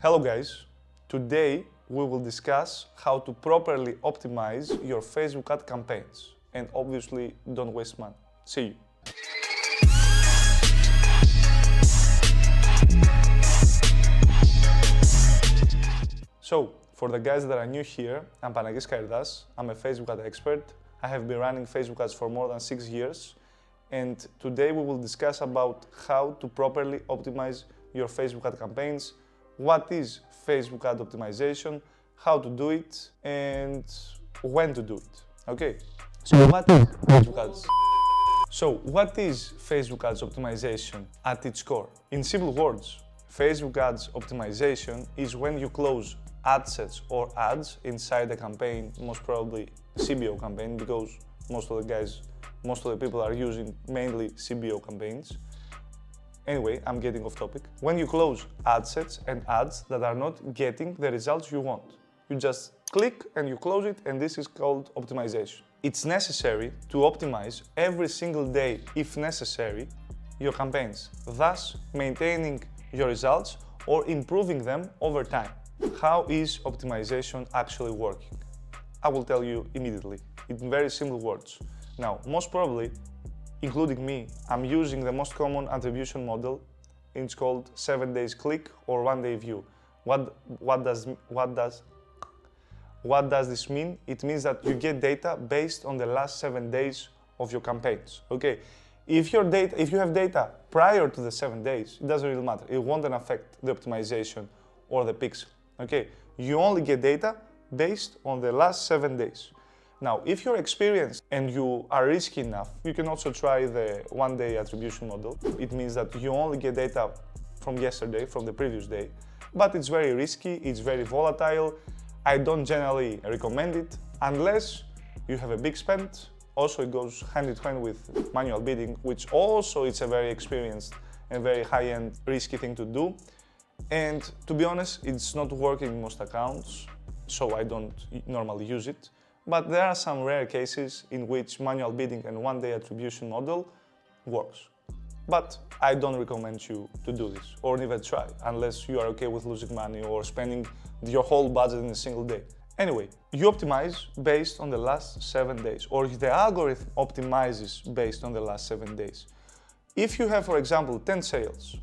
Hello guys, today we will discuss how to properly optimize your Facebook ad campaigns, and obviously don't waste money. See you. So, for the guys that are new here, I'm Panagis Kairdas. I'm a Facebook ad expert. I have been running Facebook ads for more than 6 years, and today we will discuss about how to properly optimize your Facebook ad campaigns, what is Facebook ad optimization, how to do it, and when to do it. Okay, so what is Facebook ads? So what is Facebook ads optimization at its core? In simple words, Facebook ads optimization is when you close ad sets or ads inside the campaign, most probably CBO campaign, because most of the people are using mainly CBO campaigns. Anyway, I'm getting off topic. When you close ad sets and ads that are not getting the results you want, you just click and you close it, and this is called optimization. It's necessary to optimize every single day, if necessary, your campaigns, thus maintaining your results or improving them over time. How is optimization actually working? I will tell you immediately, in very simple words. Now, most probably, including me, I'm using the most common attribution model. It's called 7 days click or 1 day view. What does this mean? It means that you get data based on the last 7 days of your campaigns. Okay, if you have data prior to the 7 days, it doesn't really matter. It won't affect the optimization or the pixel. Okay, you only get data based on the last 7 days. Now, if you're experienced and you are risky enough, you can also try the 1 day attribution model. It means that you only get data from yesterday, from the previous day, but it's very risky, it's very volatile. I don't generally recommend it unless you have a big spend. Also, it goes hand in hand with manual bidding, which also it's a very experienced and very high-end risky thing to do. And to be honest, it's not working in most accounts, so I don't normally use it. But there are some rare cases in which manual bidding and 1 day attribution model works. But I don't recommend you to do this or even try, unless you are okay with losing money or spending your whole budget in a single day. Anyway, you optimize based on the last 7 days, or the algorithm optimizes based on the last 7 days. If you have, for example, 10 sales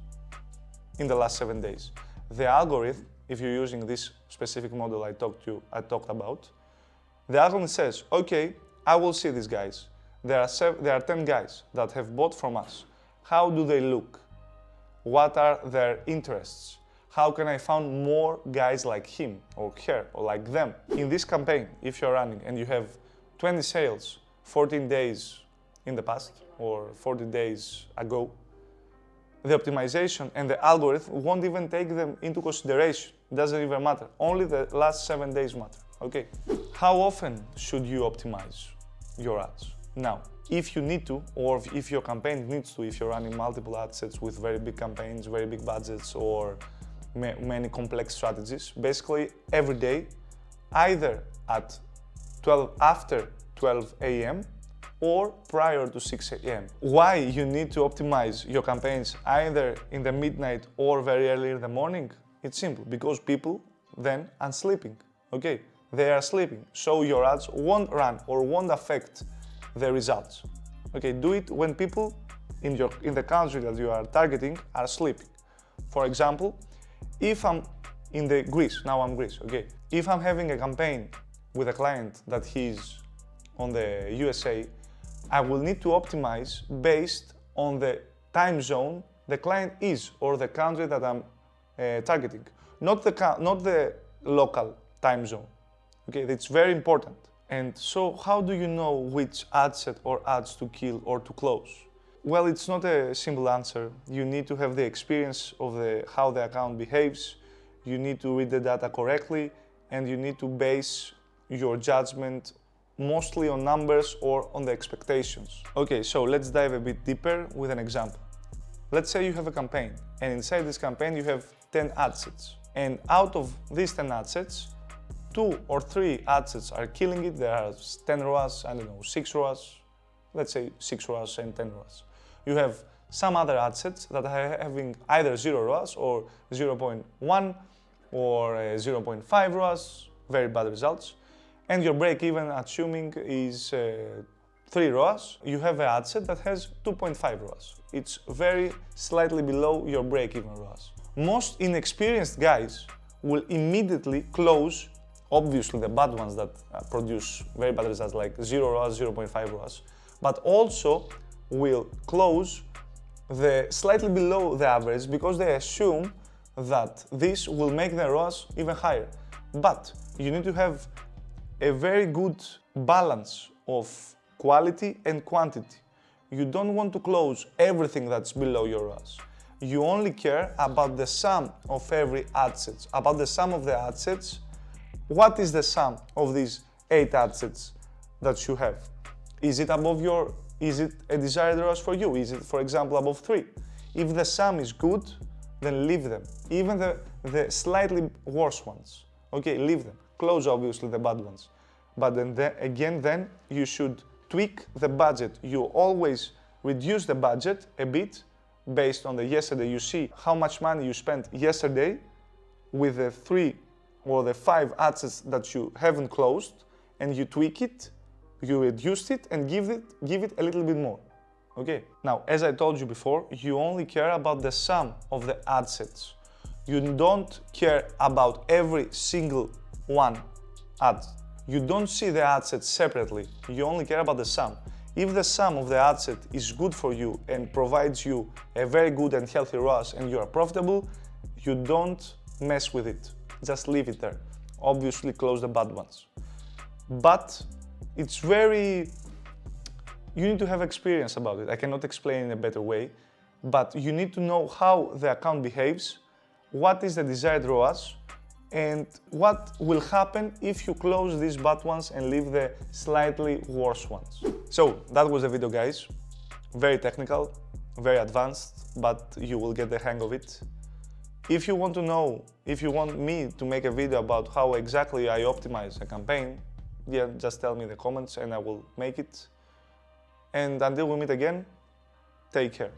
in the last 7 days, the algorithm, if you're using this specific model I talked about, the algorithm says, okay, I will see these guys. There are 10 guys that have bought from us. How do they look? What are their interests? How can I find more guys like him or her or like them? In this campaign, if you're running and you have 20 sales 14 days in the past or 40 days ago, the optimization and the algorithm won't even take them into consideration. It doesn't even matter. Only the last 7 days matter. Okay. How often should you optimize your ads? Now, if you need to, or if your campaign needs to, if you're running multiple ad sets with very big campaigns, very big budgets, or many complex strategies, basically every day, either after 12 a.m. or prior to 6 a.m. Why you need to optimize your campaigns either in the midnight or very early in the morning? It's simple, because people then are sleeping, okay? They are sleeping, so your ads won't run or won't affect the results. Okay, do it when people in the country that you are targeting are sleeping. For example, if I'm in Greece, now I'm Greece, okay? If I'm having a campaign with a client that he's on the USA, I will need to optimize based on the time zone the client is or the country that I'm targeting, not the local time zone. Okay, that's very important. And so how do you know which ad set or ads to kill or to close? Well, it's not a simple answer. You need to have the experience of how the account behaves, you need to read the data correctly, and you need to base your judgment mostly on numbers or on the expectations. Okay, so let's dive a bit deeper with an example. Let's say you have a campaign, and inside this campaign you have 10 ad sets. And out of these 10 ad sets, 2 or 3 ad sets are killing it. There are 10 ROAS, I don't know, 6 ROAS, let's say 6 ROAS and 10 ROAS. You have some other ad sets that are having either 0 ROAS or 0.1 or 0.5 ROAS, very bad results. And your break-even, assuming, is 3 ROAS, you have an ad set that has 2.5 ROAS. It's very slightly below your break-even ROAS. Most inexperienced guys will immediately close, obviously the bad ones that produce very bad results like 0 ROAS, 0.5 ROAS, but also will close the slightly below the average because they assume that this will make the ROAS even higher. But you need to have a very good balance of quality and quantity. You don't want to close everything that's below your ROAS. You only care about the sum of every ad sets, about the sum of the ad sets. What is the sum of these 8 ad sets that you have? Is it a desired ROAS for you? Is it, for example, above 3? If the sum is good, then leave them. Even the slightly worse ones. Okay, leave them. Close, obviously, the bad ones. But then you should tweak the budget. You always reduce the budget a bit based on the yesterday. You see how much money you spent yesterday with the 3 or the 5 ad sets that you haven't closed, and you tweak it, you reduced it, and give it a little bit more. Okay. Now, as I told you before, you only care about the sum of the ad sets. You don't care about every single one ad. You don't see the ad set separately. You only care about the sum. If the sum of the ad set is good for you and provides you a very good and healthy ROAS and you are profitable, you don't mess with it. Just leave it there. Obviously, close the bad ones. But it's you need to have experience about it. I cannot explain in a better way, but you need to know how the account behaves, what is the desired ROAS, and what will happen if you close these bad ones and leave the slightly worse ones. So that was the video, guys. Very technical, very advanced, but you will get the hang of it. If you want to know, if you want me to make a video about how exactly I optimize a campaign, yeah, just tell me in the comments and I will make it. And until we meet again, take care.